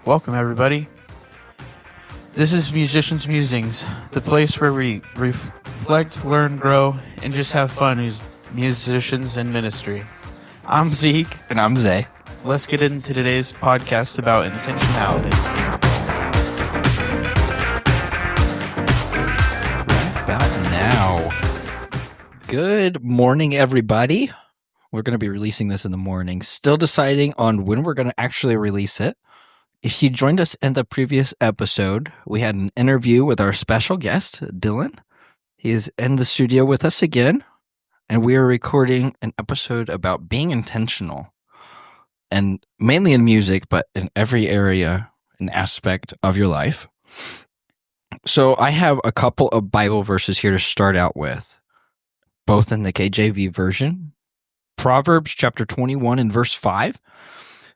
Welcome, everybody. This is Musicians Musings, the place where we reflect, learn, grow, and just have fun as musicians in ministry. I'm Zeke. And I'm Zay. Let's get into today's podcast about intentionality. Right about now. Good morning, everybody. We're going to be releasing this in the morning. Still deciding on when we're going to actually release it. If you joined us in the previous episode, we had an interview with our special guest, Dylan. He is in the studio with us again, and we are recording an episode about being intentional, and mainly in music, but in every area and aspect of your life. So I have a couple of Bible verses here to start out with, both in the KJV version. Proverbs chapter 21 and verse 5.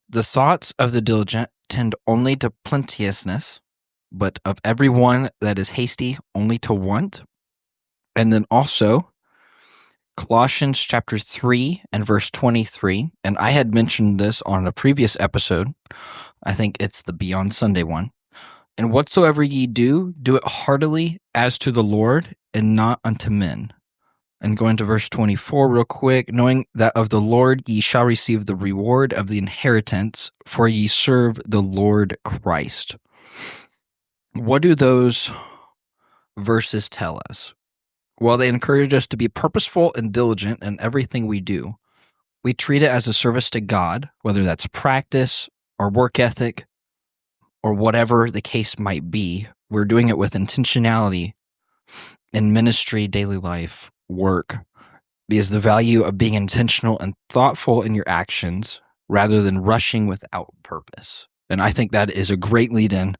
The thoughts of the diligent tend only to plenteousness, but of everyone that is hasty only to want. And then also Colossians chapter 3 and verse 23. And I had mentioned this on a previous episode. I think it's the Beyond Sunday one. And whatsoever ye do, do it heartily as to the Lord and not unto men. And going to verse 24 real quick, knowing that of the Lord ye shall receive the reward of the inheritance, for ye serve the Lord Christ. What do those verses tell us? Well, they encourage us to be purposeful and diligent in everything we do. We treat it as a service to God, whether that's practice or work ethic or whatever the case might be. We're doing it with intentionality in ministry, daily life, work, because the value of being intentional and thoughtful in your actions rather than rushing without purpose. And I think that is a great lead-in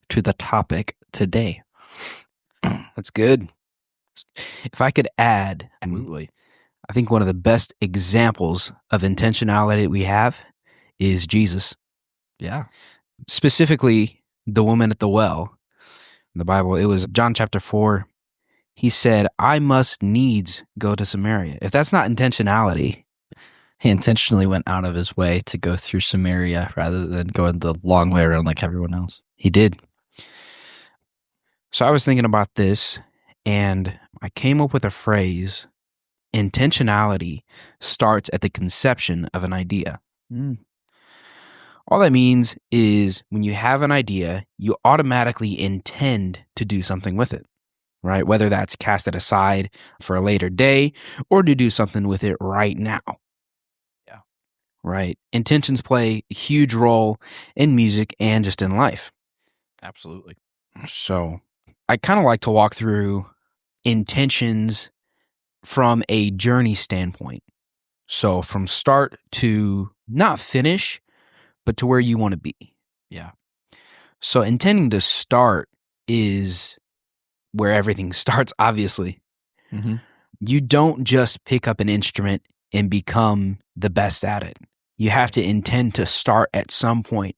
to the topic today. That's good. If I could add, Absolutely. I think one of the best examples of intentionality we have is Jesus. Yeah. Specifically, the woman at the well. In the Bible, it was John chapter 4. He said, I must needs go to Samaria. If that's not intentionality. He intentionally went out of his way to go through Samaria rather than going the long way around like everyone else. He did. So I was thinking about this, and I came up with a phrase: intentionality starts at the conception of an idea. All that means is when you have an idea, you automatically intend to do something with it, right? Whether that's cast it aside for a later day or to do something with it right now. Yeah. Right. Intentions play a huge role in music and just in life. Absolutely. So I kind of like to walk through intentions from a journey standpoint. So from start to not finish, but to where you want to be. Yeah. So intending to start is where everything starts, obviously. Mm-hmm. You don't just pick up an instrument and become the best at it. You have to intend to start at some point.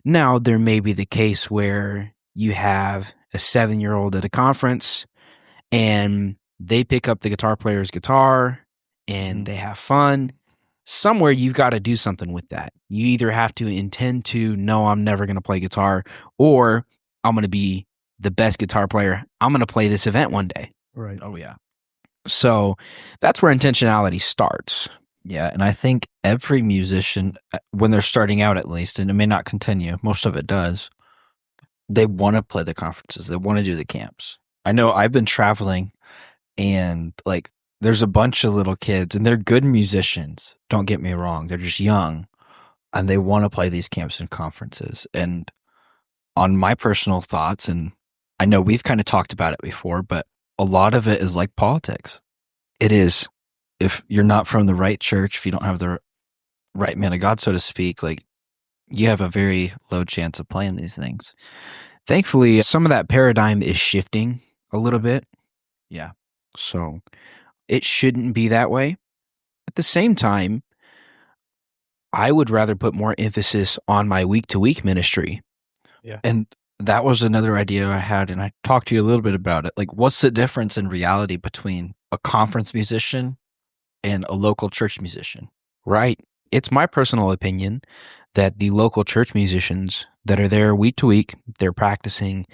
Now, there may be the case where you have a 7-year-old at a conference and they pick up the guitar player's guitar and they have fun. Somewhere you've got to do something with that. You either have to intend to, no, I'm never going to play guitar, or I'm going to be the best guitar player. I'm going to play this event one day. Right. Oh, yeah. So that's where intentionality starts. Yeah, and I think every musician, when they're starting out at least, and it may not continue, most of it does, they want to play the conferences. They want to do the camps. I know I've been traveling, and like there's a bunch of little kids, and they're good musicians. Don't get me wrong. They're just young, and they want to play these camps and conferences. And on my personal thoughts, and I know we've kind of talked about it before, but a lot of it is like politics. It is. If you're not from the right church, if you don't have the right man of God, so to speak, like you have a very low chance of playing these things. Thankfully, some of that paradigm is shifting a little bit. Yeah. So it shouldn't be that way. At the same time, I would rather put more emphasis on my week-to-week ministry. Yeah. And that was another idea I had, and I talked to you a little bit about it. Like, what's the difference in reality between a conference musician and a local church musician? Right. It's my personal opinion that the local church musicians that are there week to week. They're practicing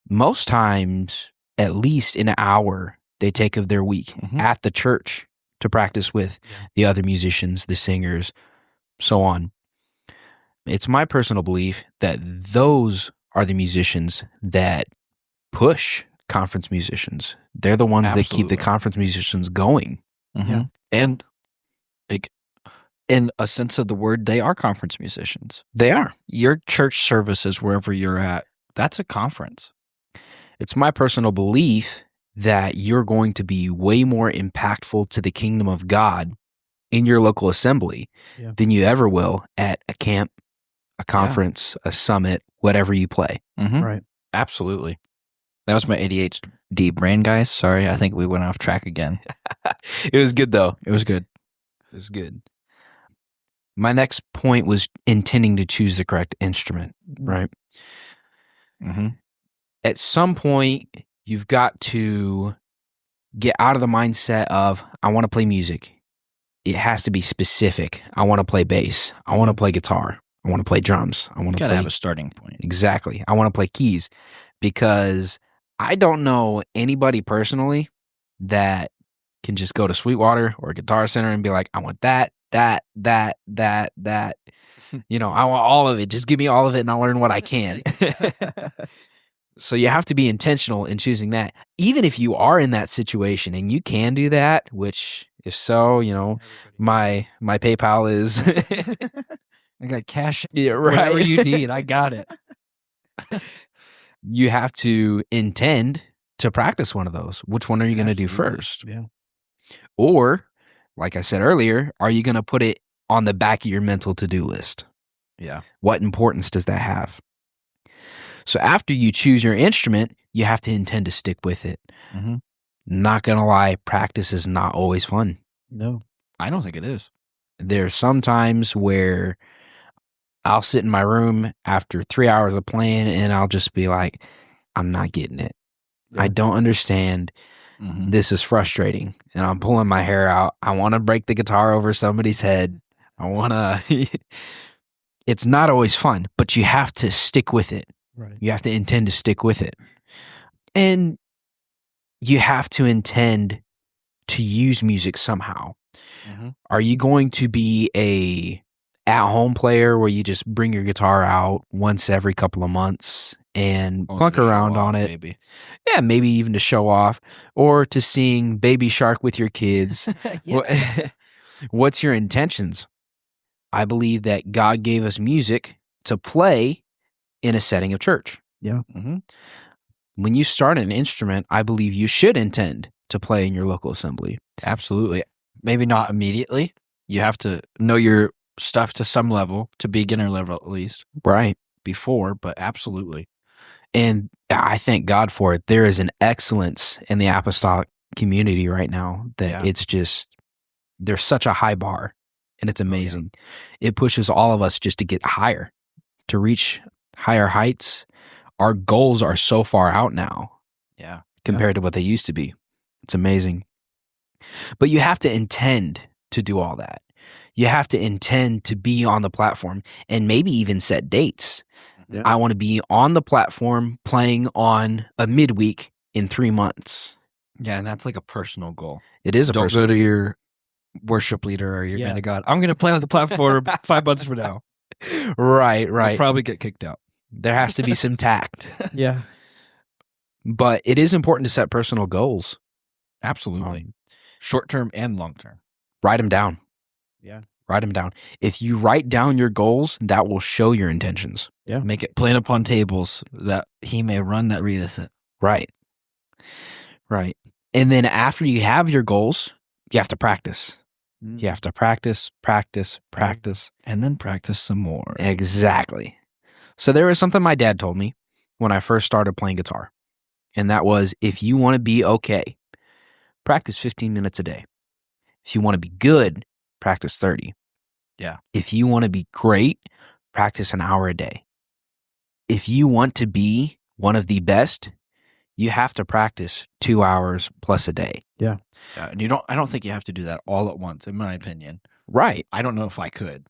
most times at least an hour they take of their week at the church to practice with the other musicians, the singers, so on. It's my personal belief that those are the musicians that push conference musicians. They're the ones that keep the conference musicians going. Yeah. And like, in a sense of the word, they are conference musicians. They are. Your church services, wherever you're at, that's a conference. It's my personal belief that you're going to be way more impactful to the kingdom of God in your local assembly than you ever will at a camp, a conference, a summit, whatever you play. Right. Absolutely. That was my ADHD brain, guys. Sorry, I think we went off track again. It was good, though. It was good. It was good. My next point was intending to choose the correct instrument, right? At some point, you've got to get out of the mindset of, I want to play music. It has to be specific. I want to play bass. I want to play guitar. I want to play drums. I want to have a starting point. Exactly. I want to play keys, because I don't know anybody personally that can just go to Sweetwater or Guitar Center and be like, I want that. You know, I want all of it. Just give me all of it and I'll learn what I can. So you have to be intentional in choosing that. Even if you are in that situation and you can do that, which if so, you know, my PayPal is I got cash. Yeah, right. Whatever you need, I got it. You have to intend to practice one of those. Which one are you going to do first? Yeah. Or, like I said earlier, are you going to put it on the back of your mental to-do list? Yeah. What importance does that have? So after you choose your instrument, you have to intend to stick with it. Not going to lie, practice is not always fun. No. I don't think it is. There's some times where I'll sit in my room after 3 hours of playing and I'll just be like, I'm not getting it. I don't understand. This is frustrating. And I'm pulling my hair out. I want to break the guitar over somebody's head. I want to. It's not always fun, but you have to stick with it. Right. You have to intend to stick with it. And you have to intend to use music somehow. Are you going to be a at-home player where you just bring your guitar out once every couple of months and plunk around on it? Maybe. Yeah, maybe even to show off, or to sing Baby Shark with your kids. What's your intentions? I believe that God gave us music to play in a setting of church. Yeah. When you start an instrument, I believe you should intend to play in your local assembly. Absolutely. Maybe not immediately. You have to know your stuff to some level, to beginner level at least. Right. Before, but absolutely. And I thank God for it. There is an excellence in the apostolic community right now that it's just, there's such a high bar, and it's amazing. It pushes all of us just to get higher, to reach higher heights. Our goals are so far out now compared to what they used to be. It's amazing. But you have to intend to do all that. You have to intend to be on the platform and maybe even set dates. Yeah. I want to be on the platform playing on a midweek in 3 months. Yeah, and that's like a personal goal. It is a Don't personal go to your worship leader or your man of God. I'm going to play on the platform 5 months from now. Right. I'll probably get kicked out. There has to be some tact. Yeah. But it is important to set personal goals. Absolutely. Short term and long term. Write them down. Yeah. Write them down. If you write down your goals, that will show your intentions. Yeah. Make it plain upon tables, that he may run that readeth it. Right. And then after you have your goals, you have to practice. You have to practice. And then practice some more. Exactly. So there was something my dad told me when I first started playing guitar. And that was, if you want to be okay, practice 15 minutes a day. If you want to be good, practice 30. Yeah. If you want to be great, practice an hour a day. If you want to be one of the best, you have to practice 2 hours plus a day. Yeah, and I don't think you have to do that all at once, in my opinion. Right. I don't know if I could.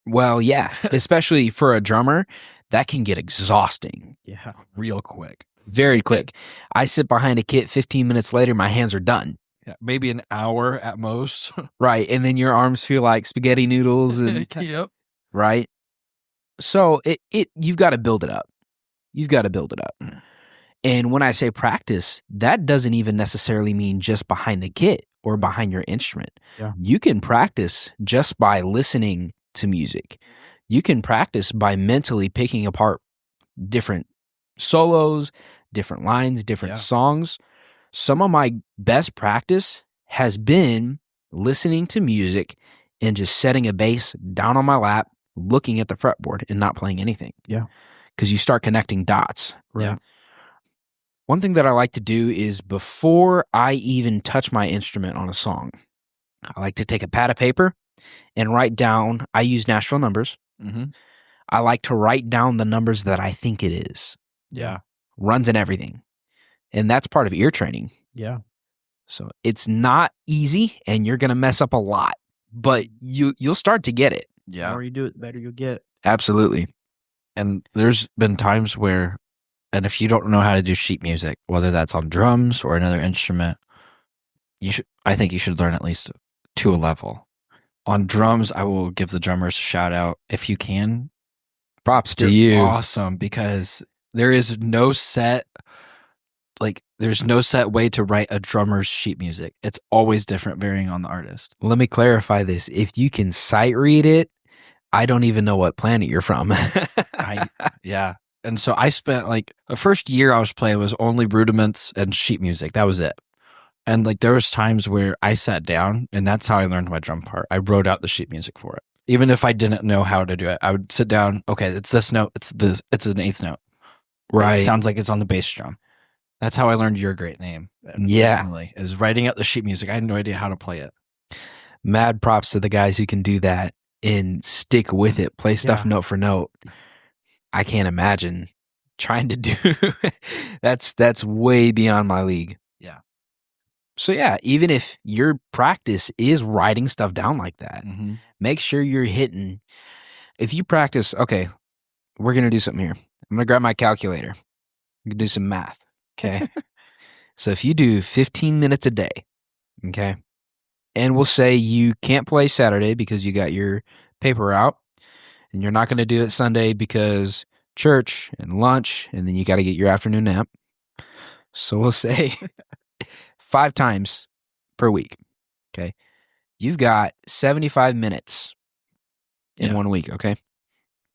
Well, yeah, especially for a drummer, that can get exhausting Yeah. real quick. very quick. I sit behind a kit, 15 minutes later, my hands are done. Yeah, maybe an hour at most. Right. And then your arms feel like spaghetti noodles and Yep. right. So you've got to build it up. You've got to build it up. And when I say practice, that doesn't even necessarily mean just behind the kit or behind your instrument. Yeah. You can practice just by listening to music. You can practice by mentally picking apart different solos, different lines, different songs. Some of my best practice has been listening to music and just setting a bass down on my lap, looking at the fretboard and not playing anything. Yeah. Because you start connecting dots. Yeah. One thing that I like to do is before I even touch my instrument on a song, I like to take a pad of paper and write down, I use Nashville numbers. Mm-hmm. I like to write down the numbers that I think it is. Yeah. Runs and everything. And that's part of ear training. Yeah. So it's not easy and you're going to mess up a lot, but you'll start to get it. The Yeah. more you do it, the better you'll get. Absolutely. And there's been times where, and if you don't know how to do sheet music, whether that's on drums or another instrument, I think you should learn at least to a level. On drums, I will give the drummers a shout out if you can. Props to They're you. awesome, because there's no set way to write a drummer's sheet music. It's always different, varying on the artist. Let me clarify this. If you can sight read it, I don't even know what planet you're from. Yeah. And so I spent the first year I was playing was only rudiments and sheet music. That was it. And there was times where I sat down, and that's how I learned my drum part. I wrote out the sheet music for it. Even if I didn't know how to do it, I would sit down. Okay, it's this note. It's an eighth note. Right. It sounds like it's on the bass drum. That's how I learned Your Great Name. Yeah. Originally, is writing out the sheet music. I had no idea how to play it. Mad props to the guys who can do that and stick with it, play stuff note for note. I can't imagine trying to do that's way beyond my league. Yeah. So yeah, even if your practice is writing stuff down like that, Mm-hmm. make sure you're hitting. If you practice, okay, we're going to do something here. I'm going to grab my calculator. I'm going to do some math. Okay. So if you do 15 minutes a day, okay, and we'll say you can't play Saturday because you got your paper out, and you're not going to do it Sunday because church and lunch, and then you got to get your afternoon nap. So we'll say 5 times per week. Okay. You've got 75 minutes in 1 week. Okay.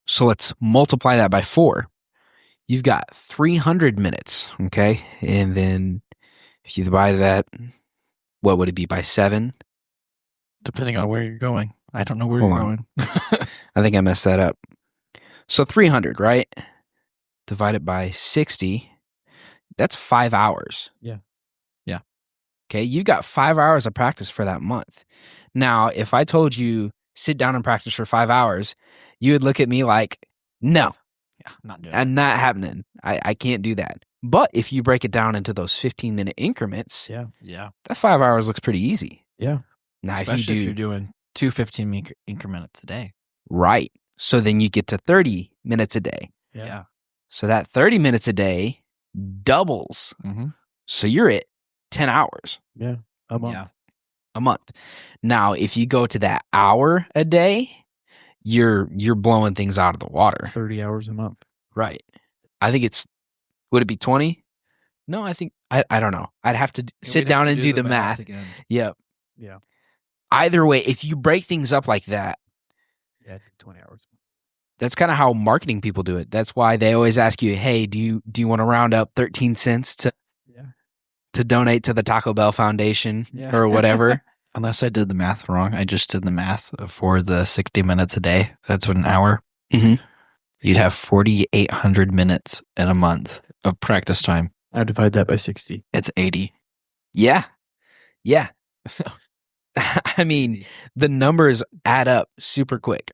So let's multiply that by 4. You've got 300 minutes. Okay. And then if you divide that, what would it be by 7? Depending on where you're going. I don't know where Hold you're on. going. I think I messed that up. So 300, right? Divided by 60. That's 5 hours. Yeah. Yeah. Okay. You've got 5 hours of practice for that month. Now, if I told you sit down and practice for 5 hours, you would look at me like, no, Yeah, not doing I'm not happening. I can't do that. But if you break it down into those 15-minute increments, Yeah. Yeah. that 5 hours looks pretty easy. Yeah. Now, Especially if you if you're doing 2 15 increments a day. right. So then you get to 30 minutes a day. Yeah. So that 30 minutes a day doubles. Mm-hmm. So you're at 10 hours Yeah. A month. Yeah. a month. Now, if you go to that hour a day, you're blowing things out of the water. 30 hours a month. Right. I think would it be 20? No, I think, I don't know. I'd have to sit down and do the math. again. Yep. Yeah. Either way, if you break things up like that, Yeah. 20 hours. that's kind of how marketing people do it. That's why they always ask you, hey, do you want to round up 13 cents to donate to the Taco Bell Foundation or whatever? Unless I did the math wrong. I just did the math for the 60 minutes a day. That's an hour. Mhm. You'd have 4,800 minutes in a month of practice time. I divide that by 60. It's 80. Yeah. Yeah. I mean, the numbers add up super quick,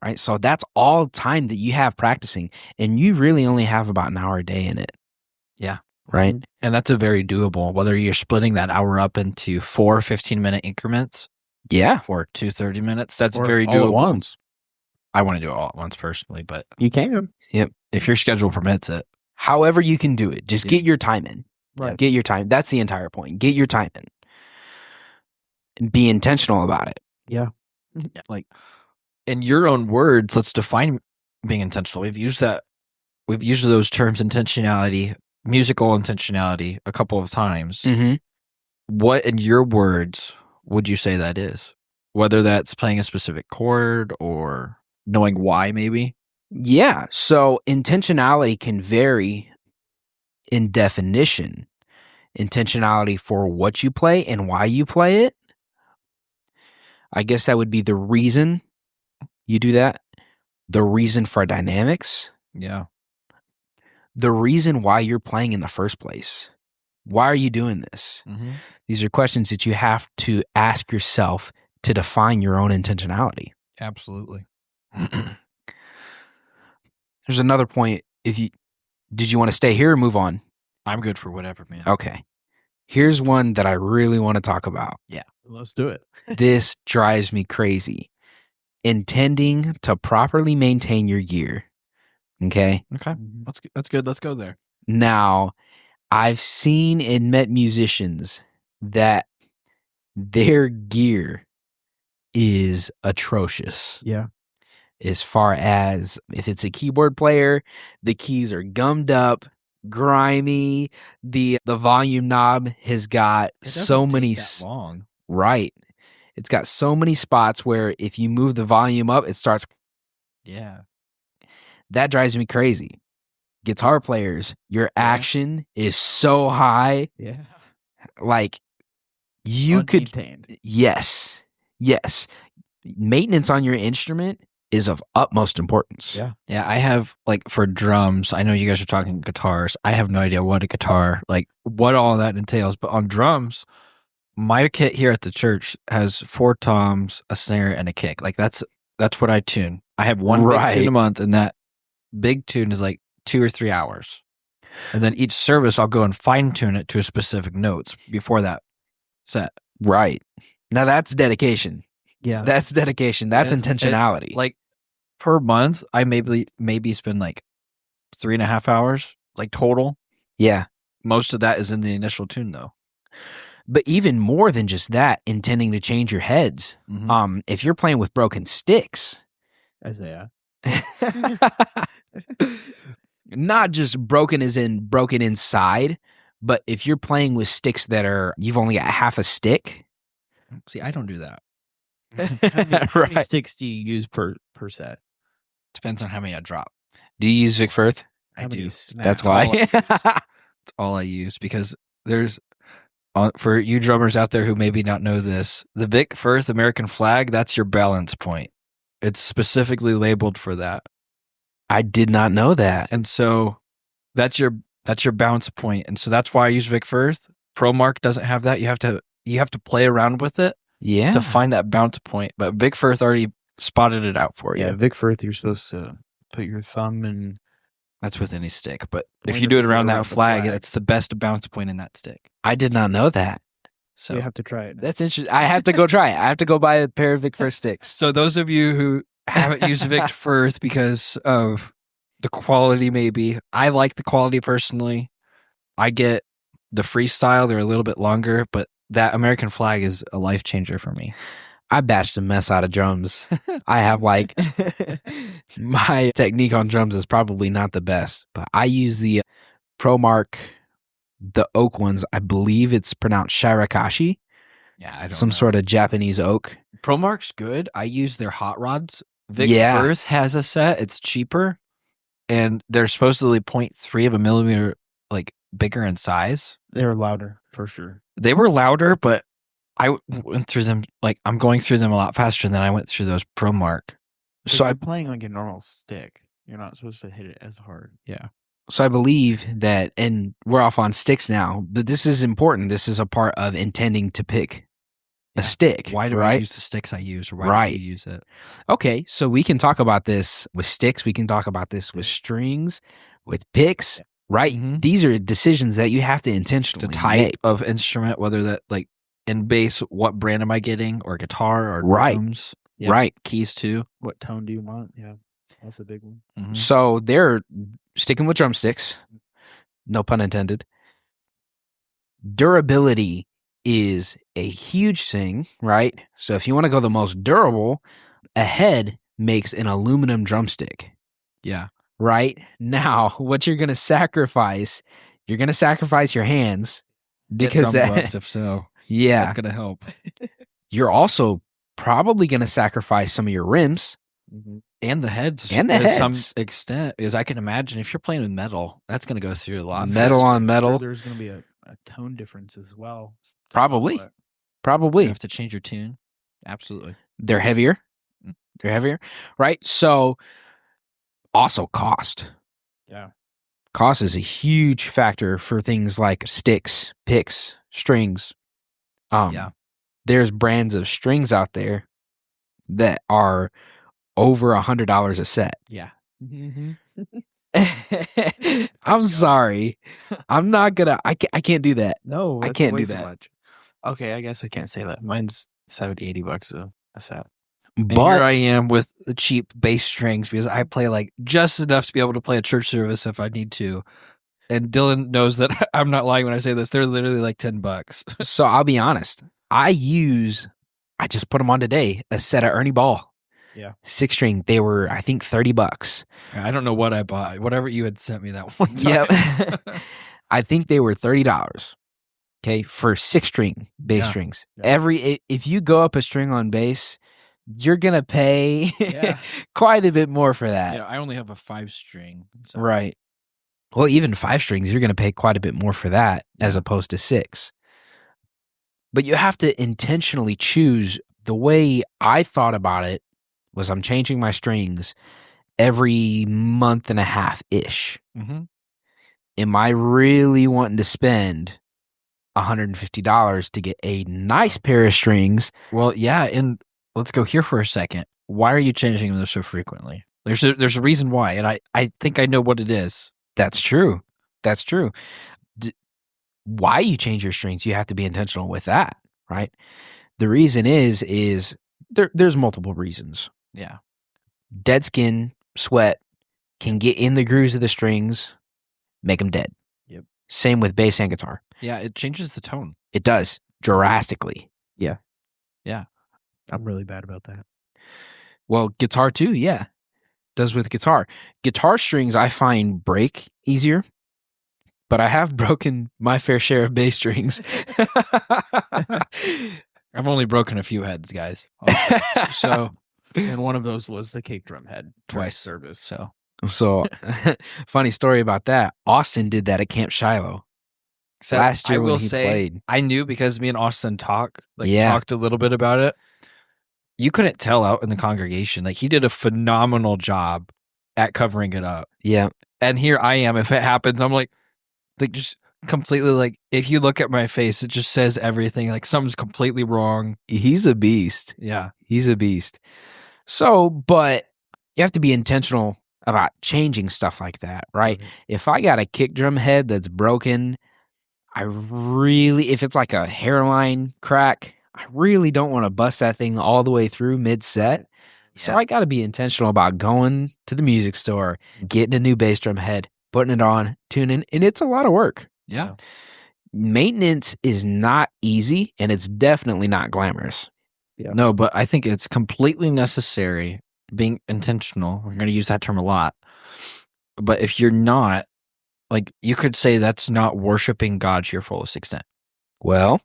right? So that's all time that you have practicing, and you really only have about an hour a day in it. Yeah. Right? And that's a very doable, whether you're splitting that hour up into 4 15-minute increments Yeah. or 2 30 minutes. That's Or very all at doable. once. I want to do it all at once personally, but You can. Yep. if your schedule permits it, However you can do it, just Yeah. get your time in. Right. Get your time. That's the entire point. Get your time in. And be intentional about it. Yeah. like in your own words, let's define being intentional. We've used those terms, intentionality, musical intentionality, a couple of times. Mm-hmm. What in your words would you say that is? Whether that's playing a specific chord or knowing why, maybe? Yeah. So intentionality can vary in definition. Intentionality for what you play and why you play it. I guess that would be the reason you do that. The reason for dynamics. Yeah. The reason why you're playing in the first place. Why are you doing this? Mm-hmm. These are questions that you have to ask yourself to define your own intentionality. Absolutely. There's another point. Did you want to stay here or move on? I'm good for whatever, man. Okay. Here's one that I really want to talk about. Let's do it. This drives me crazy. Intending to properly maintain your gear. Okay. Okay. That's good. Let's go there. Now, I've seen and met musicians that their gear is atrocious. Yeah. As far as if it's a keyboard player, the keys are gummed up, grimy. The volume knob has got so many long. Right. It's got so many spots where if you move the volume up, it starts. Yeah. That drives me crazy. Guitar players, your action is so high. Yeah. Like you could. Uncontained. Yes. Maintenance on your instrument is of utmost importance. Yeah. Yeah, I have, like, for drums, I know you guys are talking guitars. I have no idea what a guitar, like, what all that entails. But on drums, my kit here at the church has 4 toms, a snare, and a kick. Like, that's what I tune. I have one big tune a month, and that big tune is, like, 2 or 3 hours. And then each service, I'll go and fine-tune it to a specific notes before that set. Right. Now that's dedication. Yeah. That's dedication. That's intentionality. Like, per month, I maybe spend like 3.5 hours, like, total. Yeah. Most of that is in the initial tune, though. But even more than just that, intending to change your heads. Mhm. If you're playing with broken sticks, Isaiah. not just broken as in broken inside, but if you're playing with sticks that you've only got half a stick. See, I don't do that. How many sticks do you use per set? Depends on how many I drop. Do you use Vic Firth? I do. That's why. It's all I use, because there's, for you drummers out there who maybe not know this, the Vic Firth American flag, that's your balance point. It's specifically labeled for that. I did not know that. And so that's your bounce point. And so that's why I use Vic Firth. ProMark doesn't have that. You have to play around with it Yeah. to find that bounce point. But Vic Firth already spotted it out for you. Yeah, Vic Firth, you're supposed to put your thumb in. That's with any stick. But if Point you do it it around that around the flag, flag. that's the best bounce point in that stick. I did not know that. So You have to try it. That's interesting. I have to go try it. I have to go buy a pair of Vic Firth sticks. So those of you who haven't used Vic Firth because of the quality, maybe, I like the quality personally. I get the freestyle. They're a little bit longer, but that American flag is a life changer for me. I bashed the mess out of drums. I have my technique on drums is probably not the best, but I use the ProMark, the oak ones. I believe it's pronounced shirakashi, Yeah, I don't some know. sort of Japanese oak. ProMark's good. I use their hot rods. Vic Yeah. Firth has a set. It's cheaper, and they're supposedly 0.3 of a millimeter, like, bigger in size. They're louder for sure. They were louder, but I went through them, like, I'm going through them a lot faster than I went through those ProMark. So I'm playing like a normal stick. You're not supposed to hit it as hard. So I believe that, and we're off on sticks now, but this is important. This is a part of intending to pick a stick. Why do I right? use the sticks I use, or why Right. do you use it? Okay, so we can talk about this with sticks. We can talk about this with strings, with picks, right? Mhm. These are decisions that you have to intentionally The type make. of instrument, whether that, like, in bass, what brand am I getting, or guitar, or Right. drums? Yeah. right? Keys too. What tone do you want? Yeah, that's a big one. Mhm. So they're sticking with drumsticks. No pun intended. Durability is a huge thing, right? So if you want to go the most durable, a head makes an aluminum drumstick, Yeah. right? Now, what you're going to sacrifice, you're going to sacrifice your hands because Get drum gloves, if so. yeah, That's gonna help. you're also probably going to sacrifice some of your rims. And the heads, And the to some heads. extent, is I can imagine if you're playing with metal, that's gonna go through a lot. Metal faster. on metal. There's going to be a tone difference as well. to Probably. follow it. Probably. You have to change your tune. Absolutely. They're heavier. They're heavier, right? So also cost. Yeah. Cost is a huge factor for things like sticks, picks, strings. Yeah. There's brands of strings out there that are over $100 a set. Yeah. I'm sorry. I'm not gonna. I can't do that. No, I that's can't way do too that. much. Okay, I guess I can't say that. Mine's 70, $80 a set. And here But I am with the cheap bass strings because I play like just enough to be able to play a church service if I need to. And Dylan knows that I'm not lying when I say this. They're literally like $10. so I'll be honest. I just put them on today. A set of Ernie Ball. Yeah. 6-string. They were, I think, $30. I don't know what I bought. Whatever you had sent me that one time. Yep. I think they were $30. Okay, for 6-string bass Yeah. strings. Yeah. If you go up a string on bass, you're gonna pay Yeah. quite a bit more for that. Yeah, I only have a 5-string. So. Right. Well, even 5 strings, you're gonna pay quite a bit more for that as opposed to 6. But you have to intentionally choose. The way I thought about it was I'm changing my strings every month and a half ish. Mm-hmm. Am I really wanting to spend $150 to get a nice pair of strings? Well, yeah, and let's go here for a second. Why are you changing them so frequently? There's a reason why, and I think I know what it is. That's true. That's true. Why you change your strings, you have to be intentional with that, right? The reason is there's multiple reasons. Yeah. Dead skin, sweat can get in the grooves of the strings, make them dead. Yep. Same with bass and guitar. Yeah, it changes the tone. It does drastically. I'm really bad about that. Well, guitar too, yeah. Does with guitar. Guitar strings I find break easier, but I have broken my fair share of bass strings. I've only broken a few heads, guys. So And one of those was the kick drum head Twice. service. So, funny story about that. Austin did that at Camp Shiloh last year when he played. I knew because me and Austin talked Yeah. a little bit about it. You couldn't tell out in the congregation. Like, he did a phenomenal job at covering it up. Yeah. And here I am. If it happens, I'm like just completely like, if you look at my face, it just says everything. Like, something's completely wrong. He's a beast. Yeah. He's a beast. So, but you have to be intentional about changing stuff like that, right? Mhm. If I got a kick drum head that's broken, if it's like a hairline crack, I really don't want to bust that thing all the way through mid-set. So Yeah. I got to be intentional about going to the music store, getting a new bass drum head, putting it on, tuning, and it's a lot of work. Yeah. Maintenance is not easy, and it's definitely not glamorous. Yeah. No, but I think it's completely necessary being intentional. We're going to use that term a lot. But if you're not, like, you could say that's not worshiping God to your fullest extent. Well,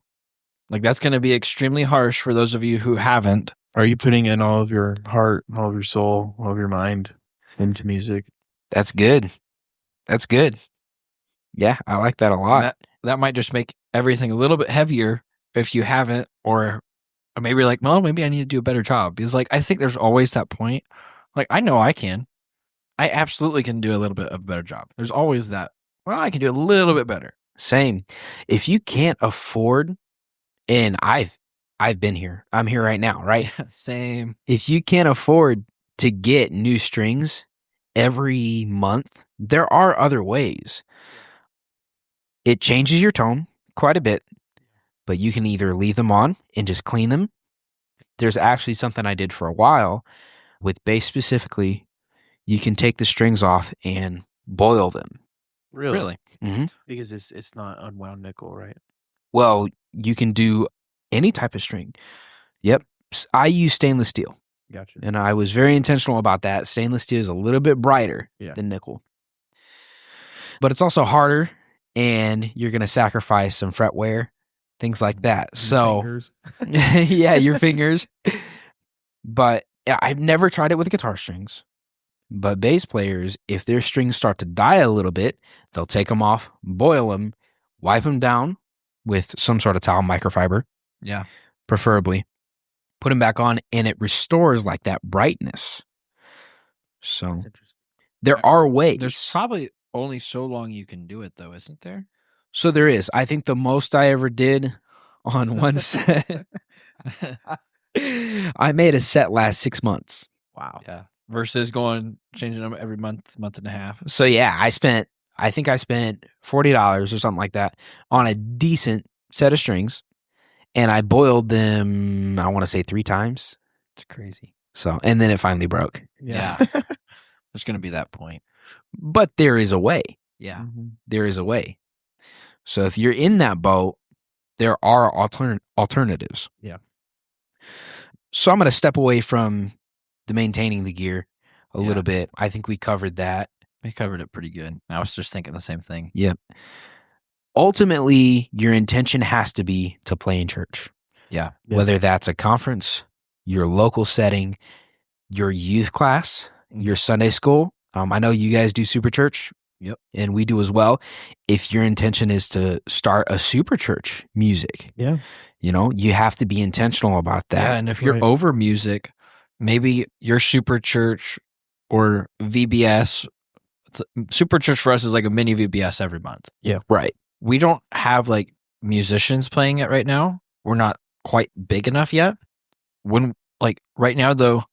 Like, that's going to be extremely harsh for those of you who haven't. Are you putting in all of your heart, all of your soul, all of your mind into music? that's good. That's good. Yeah, I like that a lot. That might just make everything a little bit heavier if you haven't, or maybe you're like, well, maybe I need to do a better job. Because, like, I think there's always that point. Like, I know I can. I absolutely can do a little bit of a better job. There's always that. Well, I can do a little bit better. Same. If you can't afford, and I've been here. I'm here right now, right? Same. If you can't afford to get new strings every month, there are other ways. It changes your tone quite a bit, but you can either leave them on and just clean them, there's actually something I did for a while with bass specifically. You can take the strings off and boil them. Really? Mm-hmm. Because it's not unwound nickel, right? Well, you can do any type of string. Yep. I use stainless steel. Gotcha. And I was very intentional about that. Stainless steel is a little bit brighter than nickel. But it's also harder, and you're going to sacrifice some fret wear, things like that. Fingers. Yeah, your fingers. But I've never tried it with guitar strings. But bass players, if their strings start to die a little bit, they'll take them off, boil them, wipe them down with some sort of towel, microfiber. Yeah. Preferably. Put them back on, and it restores like that brightness. So there are ways. There's probably only so long you can do it, though, isn't there? So there is. I think the most I ever did on one set, I made a set last 6 months. Wow. Yeah. Versus changing them every month and a half. So yeah, I think I spent $40 or something like that on a decent set of strings, and I boiled them, I want to say 3 times. It's crazy. So, and then it finally broke. Yeah. There's going to be that point. But there is a way. Yeah. Mm-hmm. There is a way. So if you're in that boat, there are alternatives. Yeah. So I'm going to step away from the maintaining the gear a little bit. I think we covered that. We covered it pretty good. I was just thinking the same thing. Yep. Ultimately, your intention has to be to play in church. Yeah. Whether that's a conference, your local setting, your youth class, your Sunday school. I know you guys do super church. Yep. And we do as well. If your intention is to start a super church music, you have to be intentional about that. Yeah. And if you're over music, maybe your super church or VBS, super church for us is like a mini VBS every month. Yeah. Right. We don't have like musicians playing it right now. We're not quite big enough yet. When like right now though,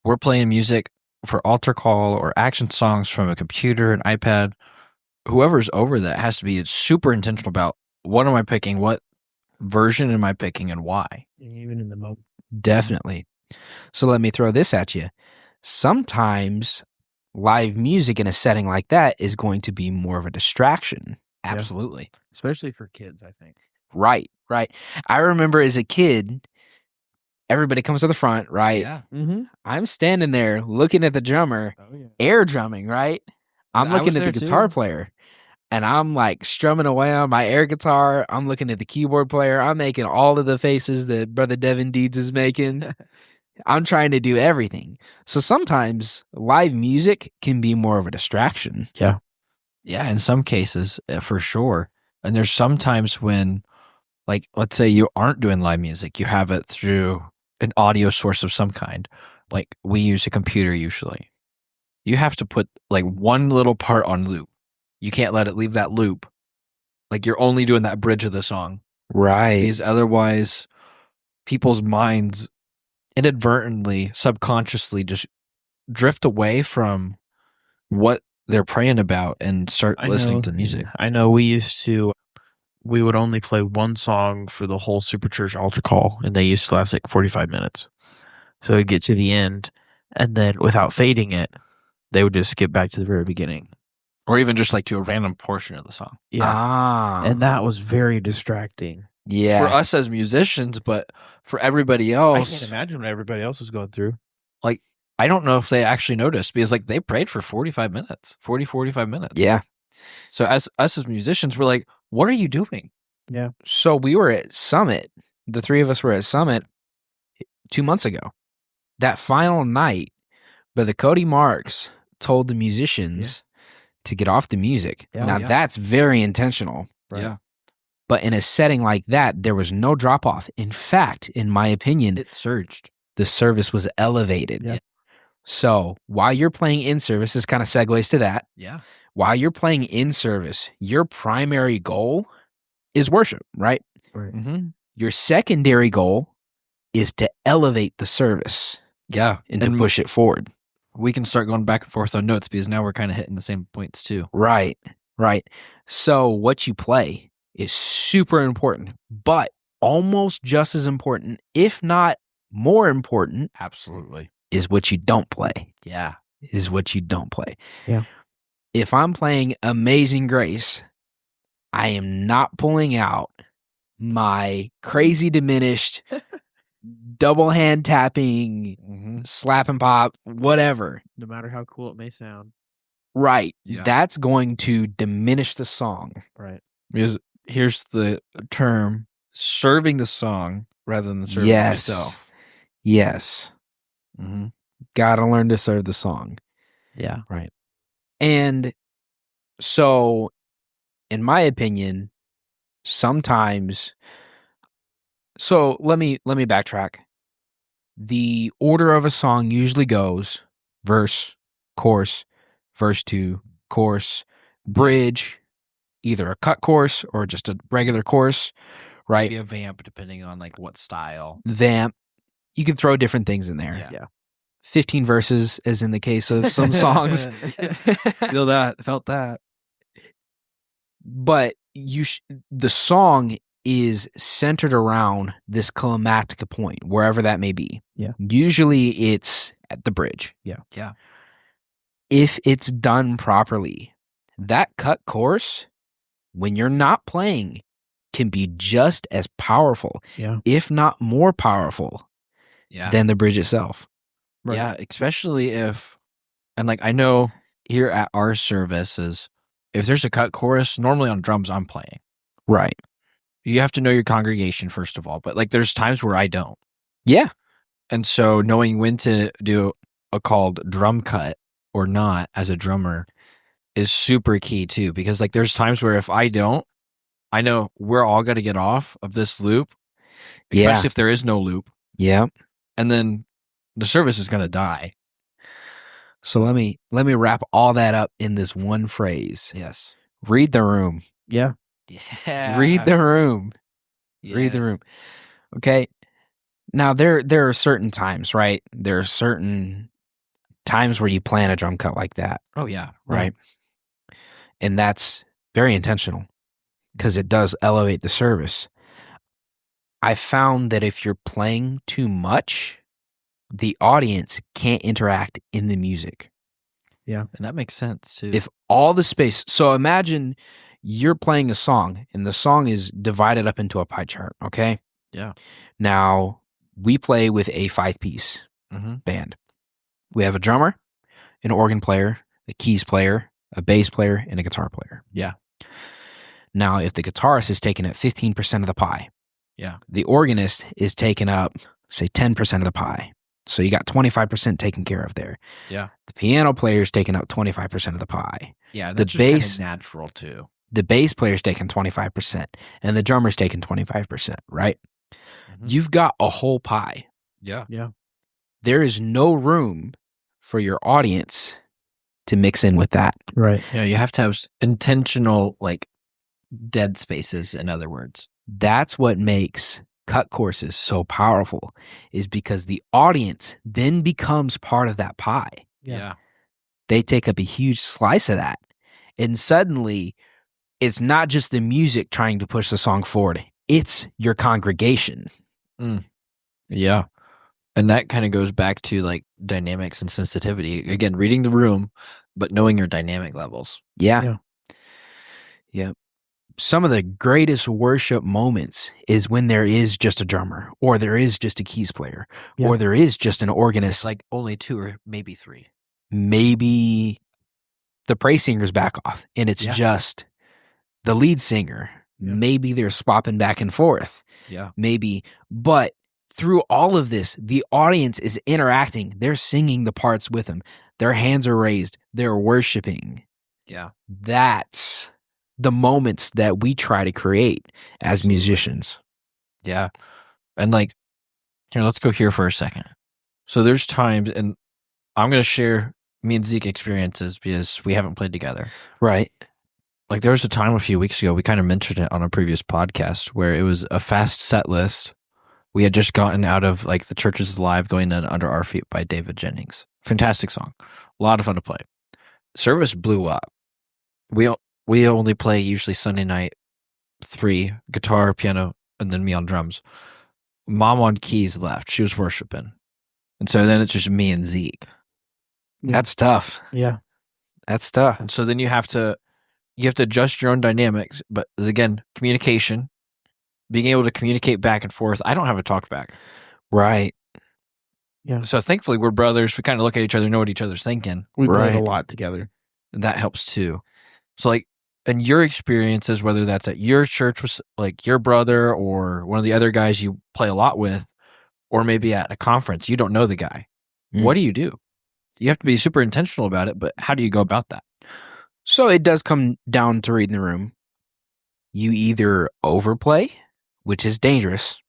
we're playing music for altar call or action songs from a computer, an iPad. Whoever's over that has to be super intentional about what am I picking, what version am I picking, and why. Even in the moment. Definitely. So let me throw this at you. Sometimes live music in a setting like that is going to be more of a distraction. Absolutely. Especially for kids, I think. Right. I remember as a kid, everybody comes to the front, right? Yeah. Mm-hmm. I'm standing there looking at the drummer, air drumming, right? I'm looking at the guitar player, and I'm like strumming away on my air guitar. I'm looking at the keyboard player. I'm making all of the faces that Brother Devin Deeds is making. I'm trying to do everything. So sometimes live music can be more of a distraction. Yeah, in some cases, for sure. And there's sometimes when, like, let's say you aren't doing live music, you have it through an audio source of some kind. Like, we use a computer usually. You have to put, like, one little part on loop. You can't let it leave that loop. Like, you're only doing that bridge of the song. Right. Because otherwise, people's minds inadvertently, subconsciously just drift away from what they're praying about and start listening to music. I know we would only play one song for the whole super church altar call, and they used to last like 45 minutes. So it'd get to the end, and then without fading it, they would just skip back to the very beginning. Or even just like to a random portion of the song. Yeah. And that was very distracting. Yeah. For us as musicians, but for everybody else. I can't imagine what everybody else was going through. Like, I don't know if they actually noticed because like they prayed for 45 minutes. Yeah. So as us as musicians, we're like, what are you doing? Yeah. So we were at Summit. The 3 of us were at Summit 2 months ago. That final night, Brother Cody Marks told the musicians to get off the music. Now that's very intentional. Right. Yeah. But in a setting like that, there was no drop off. In fact, in my opinion, It surged. the service was elevated. Yeah. So while you're playing in service, this kind of segues to that. Yeah. While you're playing in service, your primary goal is worship, right? Right. Mm-hmm. Your secondary goal is to elevate the service Yeah. and to push it forward. We can start going back and forth on notes because now we're kind of hitting the same points too. Right. So what you play is super important, but almost just as important, if not more important Absolutely. is what you don't play. Yeah. Is what you don't play. Yeah. If I'm playing Amazing Grace, I am not pulling out my crazy diminished double hand tapping, slap and pop, whatever. No matter how cool it may sound. Right. Yeah. That's going to diminish the song. Right. Because here's the term, serving the song rather than serving Yes. yourself. Yes. Mm-hmm. Gotta learn to serve the song. Yeah. Right. And so, in my opinion, sometimes, so let me backtrack. The order of a song usually goes verse, chorus, verse 2, chorus, bridge, either a cut chorus or just a regular chorus, right? Maybe a vamp depending on like what style. Vamp. You can throw different things in there. Yeah. 15 verses, as in the case of some songs. Feel that. Felt that. But the song is centered around this climactic point, wherever that may be. Yeah. Usually it's at the bridge. Yeah. Yeah. If it's done properly, that cut chorus, when you're not playing, can be just as powerful, Yeah. if not more powerful, Yeah. than the bridge itself. Right. Yeah. Especially if, and like I know here at our services, if there's a cut chorus, normally on drums, I'm playing. Right. You have to know your congregation, first of all. But like there's times where I don't. Yeah. And so knowing when to do a called drum cut or not as a drummer is super key too. Because like there's times where if I don't, I know we're all going to get off of this loop, Yeah. especially if there is no loop. Yeah. And then the service is going to die. So let me wrap all that up in this one phrase. Yes. Read the room. Yeah. Yeah. Read the room. Yeah. Read the room. Okay. Now there are certain times, right? There are certain times where you plan a drum cut like that, Oh yeah. right? And that's very intentional because it does elevate the service. I found that if you're playing too much, the audience can't interact in the music. And that makes sense too. If all the space, so imagine you're playing a song and the song is divided up into a pie chart, okay? Yeah. Now, we play with a 5-piece band. We have a drummer, an organ player, a keys player, a bass player, and a guitar player. Yeah. Now, if the guitarist is taking up 15% of the pie, Yeah. the organist is taking up, say, 10% of the pie. So you got 25% taken care of there. Yeah. The piano player is taking up 25% of the pie. Yeah. The That's just kinda bass- natural too. The bass player's taking 25%, and the drummer's taking 25%, right? Mhm. You've got a whole pie. Yeah. There is no room for your audience to mix in with that. Right. Yeah. You have to have intentional like dead spaces, in other words. That's what makes cut courses so powerful, is because the audience then becomes part of that pie. Yeah. They take up a huge slice of that. And suddenly, it's not just the music trying to push the song forward. It's your congregation. Yeah. And that kind of goes back to like dynamics and sensitivity. Again, reading the room, but knowing your dynamic levels. Yeah. Some of the greatest worship moments is when there is just a drummer, or there is just a keys player, Yeah. or there is just an organist. It's like only 2 or maybe 3. Maybe the praise singer's back off and it's Yeah. just the lead singer. Yeah. Maybe they're swapping back and forth. Yeah. Maybe. But through all of this, the audience is interacting. They're singing the parts with them. Their hands are raised. They're worshiping. Yeah. That's the moments that we try to create as musicians. Yeah. And like, here, let's go here for a second. So there's times, and I'm going to share me and Zeke experiences because we haven't played together. Right. Like there was a time a few weeks ago, we kind of mentioned it on a previous podcast, where it was a fast set list. We had just gotten out of like The Church is Alive, Going Down Under Our Feet by David Jennings. Fantastic song. A lot of fun to play. Service blew up. We only play usually Sunday night 3, guitar, piano, and then me on drums. Mom on keys left. She was worshiping. And so then it's just me and Zeke. That's tough. Yeah. That's tough. And so then you have to adjust your own dynamics. But again, communication, being able to communicate back and forth. I don't have a talk back. Right. Yeah. So thankfully we're brothers. We kind of look at each other, know what each other's thinking. We played Right. a lot together. And that helps too. So like in your experiences, whether that's at your church with like your brother or one of the other guys you play a lot with, or maybe at a conference, you don't know the guy. What do? You have to be super intentional about it, but how do you go about that? So it does come down to reading the room. You either overplay, which is dangerous,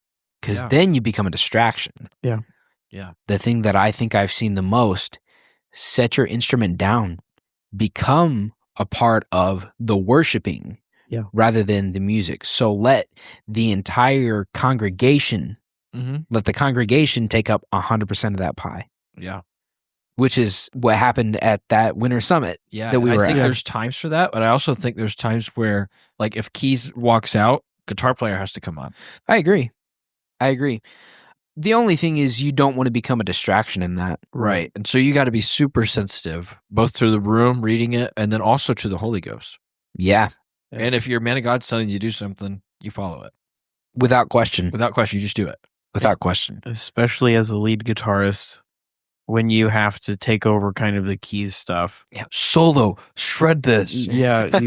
because Yeah. then you become a distraction. Yeah. Yeah. The thing that I think I've seen the most, set your instrument down, become a part of the worshiping rather than the music. So let the entire congregation, let the congregation take up 100% of that pie. Yeah. Which is what happened at that winter summit. Yeah. that we I were think at. there's times for that, but I also think there's times where like if keys walks out, guitar player has to come on. I agree. The only thing is you don't want to become a distraction in that. Right. And so you got to be super sensitive, both to the room, reading it, and then also to the Holy Ghost. Yeah. Yeah. And if your man of God's telling you to do something, you follow it. Without question. Without question, you just do it. Without question. Especially as a lead guitarist, when you have to take over kind of the keys stuff. Yeah. Solo, shred this. Yeah,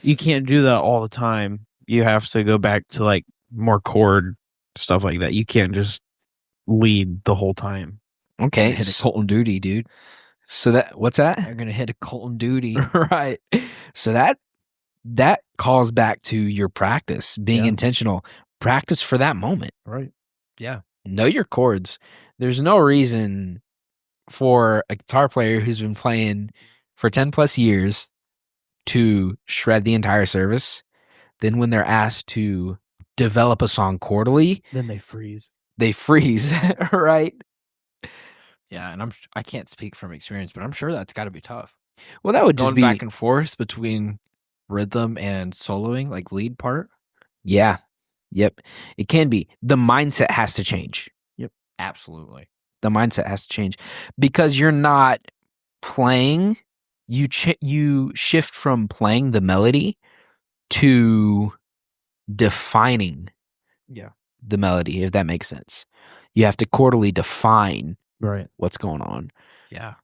you can't do that all the time. You have to go back to like more chord stuff like that. You can't just lead the whole time. Okay. Hit a Colton duty, dude. So what's that? You're gonna hit a Colton duty. Right. So that calls back to your practice, being intentional. Practice for that moment. Right. Yeah. Know your chords. There's no reason for a guitar player who's been playing for 10 plus years to shred the entire service. Then when they're asked to develop a song chordally, Then they freeze. they freeze, right? Yeah, and I can't speak from experience, but I'm sure that's got to be tough. Well, that would just Going be back and forth between rhythm and soloing, like lead part. Yeah. Yep. It can be. The mindset has to change. Absolutely. The mindset has to change because you're not playing. You shift from playing the melody to defining the melody, if that makes sense. You have to chordally define Right. what's going on. Yeah.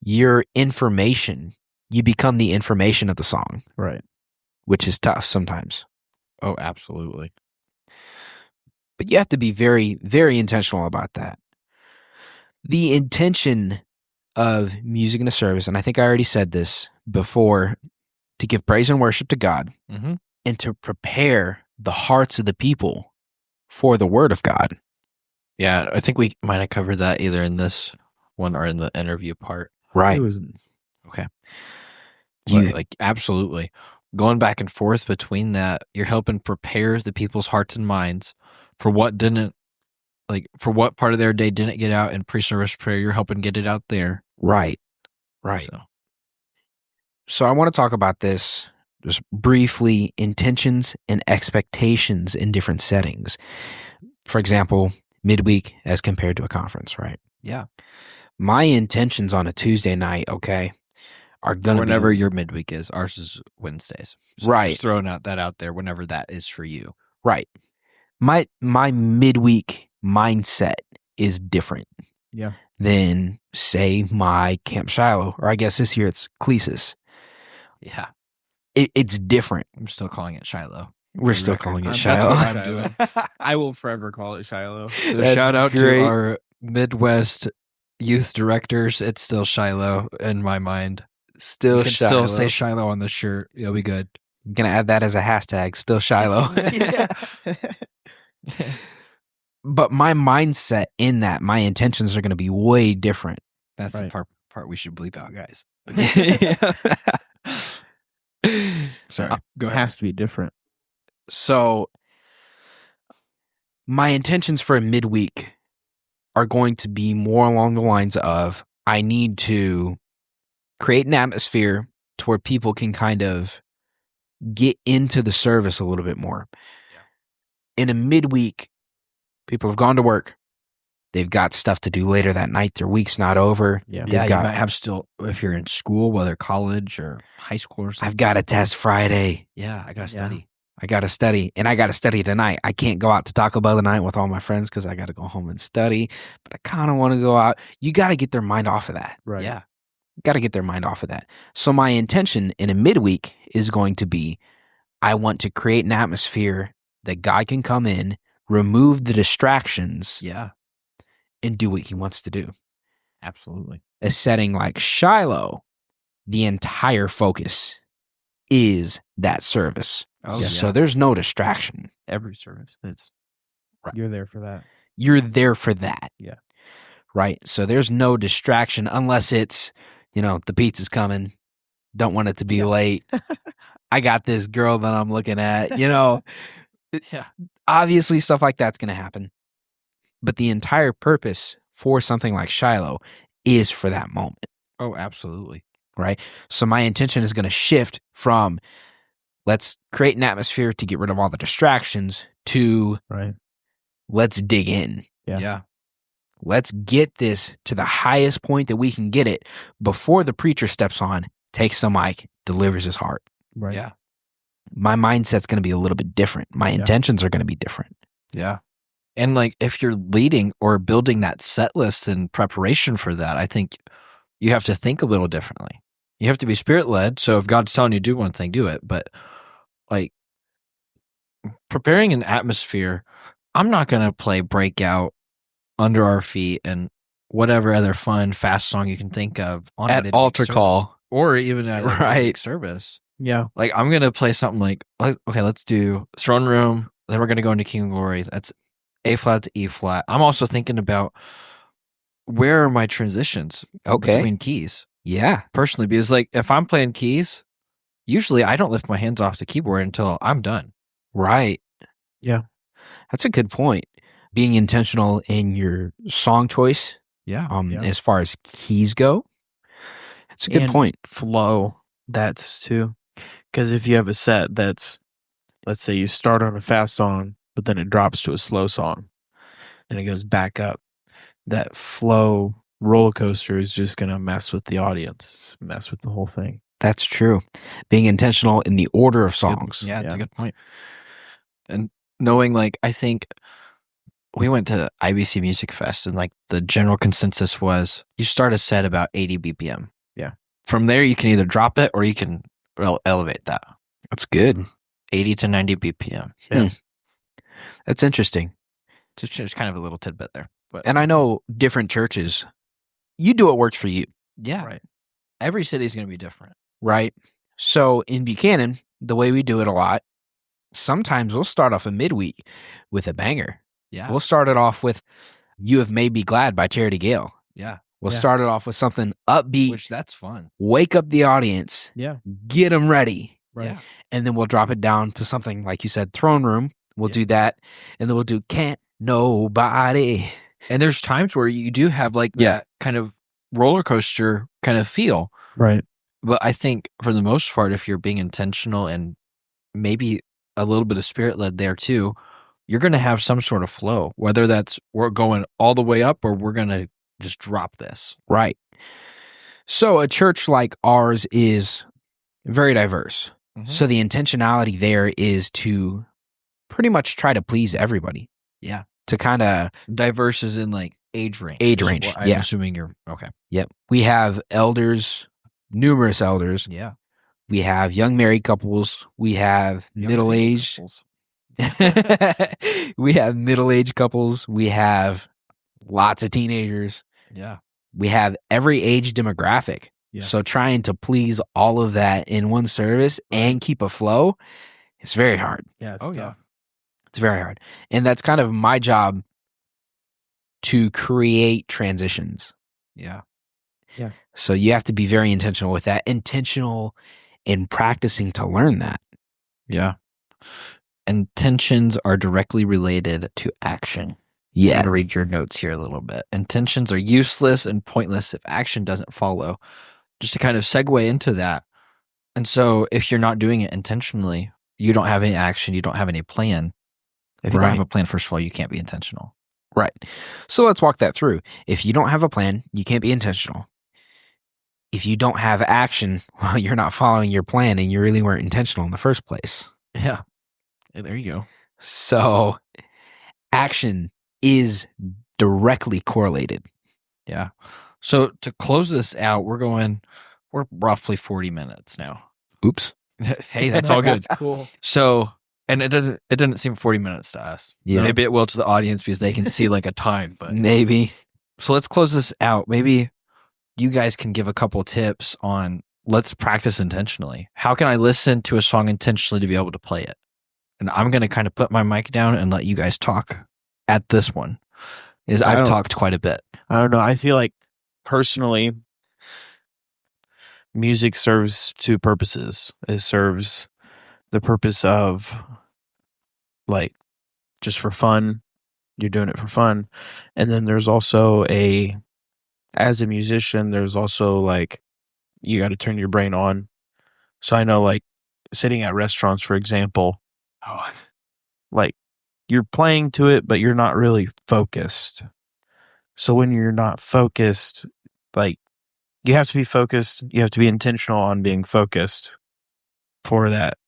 Your information, you become the information of the song, Right. which is tough sometimes. Oh, absolutely. But you have to be very, very intentional about that. The intention of music in a service, and I think I already said this before, to give praise and worship to God Mm-hmm. and to prepare the hearts of the people for the word of God. Yeah, I think we might have covered that either in this one or in the interview part. Right. It was, Okay. You- Like, absolutely. Going back and forth between that, you're helping prepare the people's hearts and minds for what for what part of their day didn't get out in pre-service prayer. You're helping get it out there. Right. So I want to talk about this just briefly, intentions and expectations in different settings. For example, midweek as compared to a conference, right? Yeah. My intentions on a Tuesday night, okay, are going to be Whenever your midweek is. Ours is Wednesdays. So Right. Just throwing that out there whenever that is for you. right. My midweek mindset is different yeah. than, say, my Camp Shiloh, or I guess this year it's Clesis. Yeah. It's different. I'm still calling it Shiloh. We're For the still record. calling it That's Shiloh. what I'm doing. I will forever call it Shiloh. So That's shout out great. to our Midwest youth directors. It's still Shiloh in my mind. Still You can Shiloh. still say Shiloh on the shirt. You'll be good. I'm going to add that as a hashtag, still Shiloh. But my mindset in that, my intentions are going to be way different. That's Right. the part we should bleep out, guys. Sorry. Go It ahead. has to be different. So my intentions for a midweek are going to be more along the lines of I need to create an atmosphere to where people can kind of get into the service a little bit more. In a midweek, People have gone to work. They've got stuff to do later that night. Their week's not over. Yeah. They've You got- might have still, if you're in school, whether college or high school or something. I've got a test Friday. Yeah, I got to Yeah. study. I got to study, and I got to study tonight. I can't go out to Taco Bell tonight with all my friends because I got to go home and study, but I kind of want to go out. You got to get their mind off of that. Right. Yeah. Got to get their mind off of that. So my intention in a midweek is going to be, I want to create an atmosphere that God can come in, remove the distractions, Yeah, and do what he wants to do. absolutely. A setting like Shiloh, the entire focus is that service. Oh, So there's no distraction. Every service. It's Right. You're there for that. You're there for that. Yeah. Right. So there's no distraction unless it's, the pizza's coming. Don't want it to be late. I got this girl that I'm looking at, Yeah. Obviously stuff like that's going to happen. But the entire purpose for something like Shiloh is for that moment. Oh, absolutely. Right. So my intention is going to shift from let's create an atmosphere to get rid of all the distractions to Right. let's dig in. Yeah. Yeah. Let's get this to the highest point that we can get it before the preacher steps on, takes the mic, delivers his heart. Right. Yeah. My mindset's going to be a little bit different. My intentions are going to be different. Yeah. And like if you're leading or building that set list in preparation for that, I think you have to think a little differently. You have to be spirit led. So if God's telling you to do one thing, do it. But like preparing an atmosphere, I'm not going to play Breakout, Under Our Feet, and whatever other fun, fast song you can think of on a At midweek altar service, call. or even at a Right. midweek service. Yeah. Like I'm going to play something like, okay, let's do Throne Room. Then we're going to go into King of Glory. That's A flat to E flat. I'm also thinking about where are my transitions between keys Yeah. personally, because like if I'm playing keys, usually I don't lift my hands off the keyboard until I'm done. Right. Yeah. That's a good point. Being intentional in your song choice, Yeah. Yeah. as far as keys go. It's a good And point. Flow. That's too. Because if you have a set that's, let's say you start on a fast song, but then it drops to a slow song, then it goes back up. That flow roller coaster is just going to mess with the audience, mess with the whole thing. That's true. Being intentional in the order of songs. Yeah, it's a Yeah. good point. And knowing, like, I think we went to IBC Music Fest, and like the general consensus was you start a set about 80 BPM. Yeah. From there, you can either drop it or you can elevate that That's good. 80 to 90 BPM. Yeah. That's interesting. So it's just kind of a little tidbit there. But And I know different churches, you do what works for you, yeah, Right. every city is going to be different. right? So in Buchanan, the way we do it a lot, sometimes we'll start off a midweek with a banger. Yeah. We'll start it off with You Have Made Me Glad by Charity Gale. Yeah. We'll Yeah. start it off with something upbeat, Which that's fun. wake up the audience, Yeah. get them ready. Right. Yeah. And then we'll drop it down to something like you said, Throne Room. We'll Yeah. do that. And then we'll do Can't Nobody. And there's times where you do have like Yeah. that kind of roller coaster kind of feel. Right. But I think for the most part, if you're being intentional and maybe a little bit of spirit led there too, you're going to have some sort of flow, whether that's we're going all the way up or we're going to just drop this. Right. So a church like ours is very diverse. So the intentionality there is to pretty much try to please everybody. Yeah. To kind of, Diverse is in like age range. Age is range, what I'm yeah. assuming you're okay. yep. We have elders, numerous elders. Yeah. We have young married couples. We have middle-aged. We have middle-aged couples. We have lots of teenagers. Yeah. We have every age demographic. Yeah. So trying to please all of that in one service and keep a flow, it's very hard. Yeah. It's Oh, yeah. tough. It's very hard. And that's kind of my job to create transitions. Yeah. So you have to be very intentional with that, intentional in practicing to learn that. Yeah. Intentions are directly related to action. I'm Yeah. going to read your notes here a little bit. Intentions are useless and pointless if action doesn't follow. Just to kind of segue into that. And so if you're not doing it intentionally, you don't have any action, you don't have any plan. If you don't have Right. a plan, first of all, you can't be intentional. Right. So let's walk that through. If you don't have a plan, you can't be intentional. If you don't have action, well, you're not following your plan and you really weren't intentional in the first place. Yeah. There you go. So action is directly correlated. Yeah. So to close this out, we're roughly 40 minutes now. Oops. Hey, that's all good. Cool. So, and it didn't seem 40 minutes to us. Yeah. Maybe it will to the audience because they can see like a time, but Maybe. so let's close this out. Maybe you guys can give a couple tips on let's practice intentionally. How can I listen to a song intentionally to be able to play it? And I'm going to kind of put my mic down and let you guys talk at this one. I've talked quite a bit. I don't know. I feel like personally, music serves two purposes. It serves the purpose of like just for fun. You're doing it for fun. And then there's also as a musician, there's also like, you got to turn your brain on. So I know like sitting at restaurants, for example, like you're playing to it, but you're not really focused. So when you're not focused, like you have to be focused. You have to be intentional on being focused for that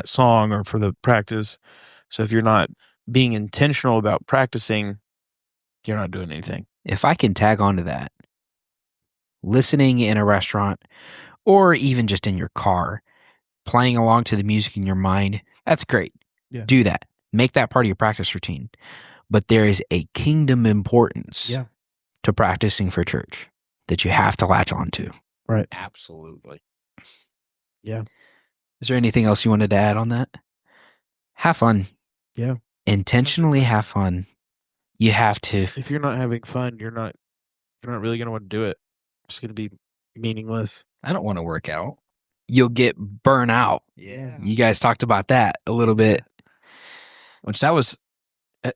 song or for the practice. So if you're not being intentional about practicing, you're not doing anything. If I can tag onto that, listening in a restaurant or even just in your car, playing along to the music in your mind, that's great. Yeah. Do that. Make that part of your practice routine. But there is a kingdom importance to practicing for church that you have to latch on to. Right. Absolutely. Yeah. Is there anything else you wanted to add on that? Have fun. Yeah. Intentionally have fun. You have to. If you're not having fun, you're not really going to want to do it. It's going to be meaningless. I don't want to work out. You'll get burnt out. Yeah. You guys talked about that a little bit. Which that was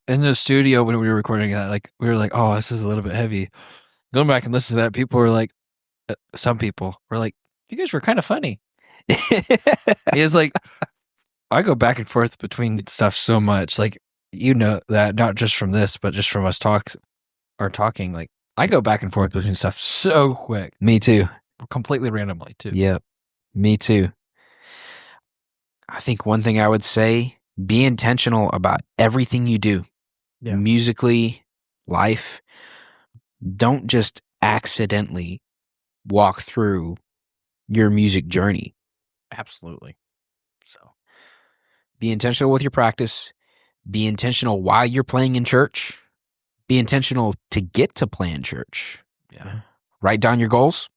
in the studio when we were recording that, like we were like, oh, this is a little bit heavy. Going back and listening to that, people were like, some people were like, you guys were kind of funny. He was like, I go back and forth between stuff so much. Like, you know that not just from this, but just from us talking. Like, I go back and forth between stuff so quick. Me too. Completely randomly, too. Yep. Me too. I think one thing I would say, be intentional about everything you do. Yeah. Musically, life. Don't just accidentally walk through your music journey. Absolutely. So be intentional with your practice. Be intentional while you're playing in church. Be intentional to get to play in church. Yeah. Write down your goals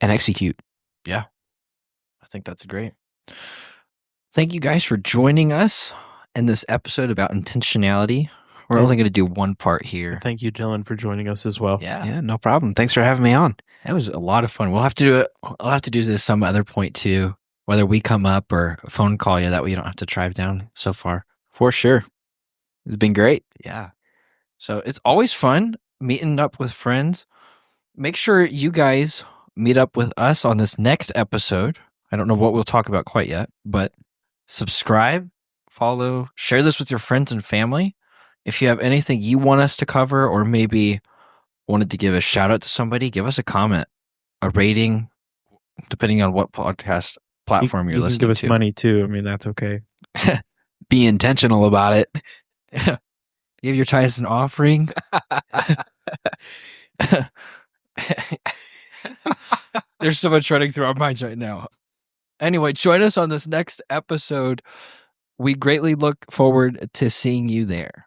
and execute. I think that's great. Thank you guys for joining us in this episode about intentionality. We're only going to do one part here. Thank you, Dylan, for joining us as well. Yeah, no problem. Thanks for having me on. That was a lot of fun. We'll have to do it. I'll have to do this some other point too, whether we come up or phone call you. That way you don't have to drive down so far. For sure. It's been great. Yeah. So it's always fun meeting up with friends. Make sure you guys meet up with us on this next episode. I don't know what we'll talk about quite yet, but subscribe, follow, share this with your friends and family. If you have anything you want us to cover or maybe wanted to give a shout out to somebody, give us a comment, a rating, depending on what podcast platform you're you listening can give us to. money too. I mean, that's okay. Be intentional about it. Give your tithes and offering. There's so much running through our minds right now. Anyway, join us on this next episode. We greatly look forward to seeing you there.